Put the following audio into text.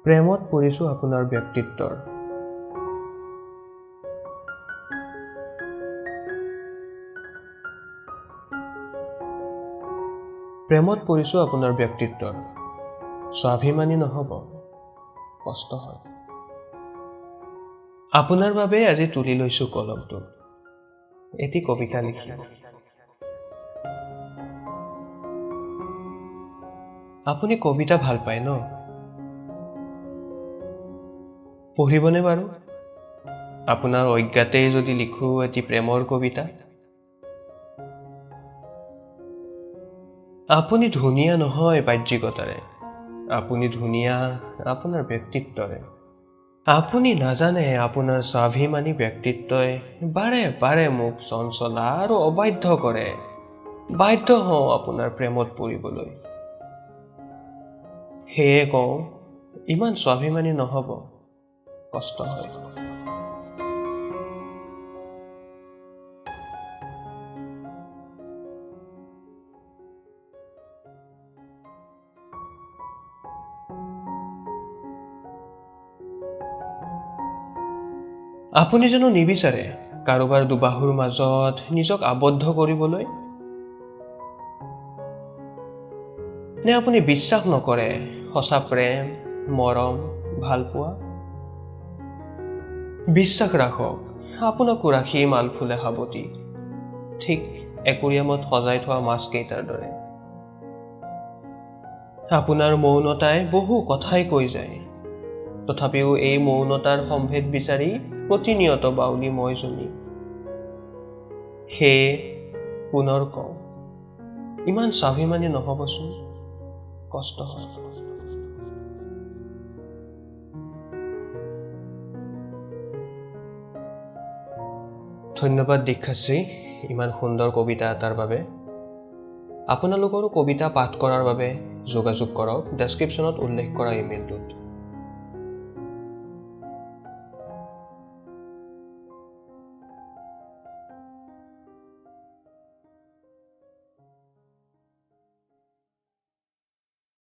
প্ৰেমত পৰিছো আপোনাৰ ব্যক্তিত্বৰ। প্ৰেমত পৰিছো আপোনাৰ ব্যক্তিত্বৰ। স্বাভিমানী নহব, কষ্ট হয়। আপোনাৰ বাবে আজি তুলি লৈছো কলমটো, এটি কবিতা লিখি। আপুনি কবিতা ভাল পায় ন? পঢ়িবনে বাৰু? আপোনাৰ অজ্ঞাতেই যদি লিখো এটি প্ৰেমৰ কবিতা। আপুনি ধুনীয়া নহয় বাহ্যিকতাৰে, আপুনি ধুনীয়া আপোনাৰ ব্যক্তিত্বৰে। আপুনি নাজানে আপোনাৰ স্বাভিমানী ব্যক্তিত্বই বাৰে বাৰে মোক চঞ্চলা আৰু অবাধ্য কৰে। বাধ্য হওঁ আপোনাৰ প্ৰেমত পৰিবলৈ। সেয়ে কওঁ, ইমান স্বাভিমানী নহব, কষ্ট হয়। আপুনি জানো নিবিচাৰে কাৰোবাৰ দুবাহুৰ মাজত নিজক আবদ্ধ কৰিবলৈ? নে আপুনি বিশ্বাস নকৰে সঁচা প্ৰেম, মৰম, ভালপোৱা? বিশ্বাস ৰাখক, আপোনাকো ৰাখি মালফুলে সাৱটি, ঠিক একুৰিয়ামত সজাই থোৱা মাছকেইটাৰ দৰে। আপোনাৰ মৌনতাই বহু কথাই কৈ যায়, তথাপিও এই মৌনতাৰ সম্ভেদ বিচাৰি প্ৰতিনিয়ত বাউলী মই জনী। সেয়ে পুনৰ কওঁ, ইমান স্বাভিমানী নহবচোন, কষ্ট হয়। ধন্যবাদ দীক্ষাশ্ৰী, ইমান সুন্দৰ কবিতা এটাৰ বাবে। আপোনালোকৰো কবিতা পাঠ কৰাৰ বাবে যোগাযোগ কৰক ডেছক্ৰিপশ্যনত উল্লেখ কৰা ইমেইলটোত।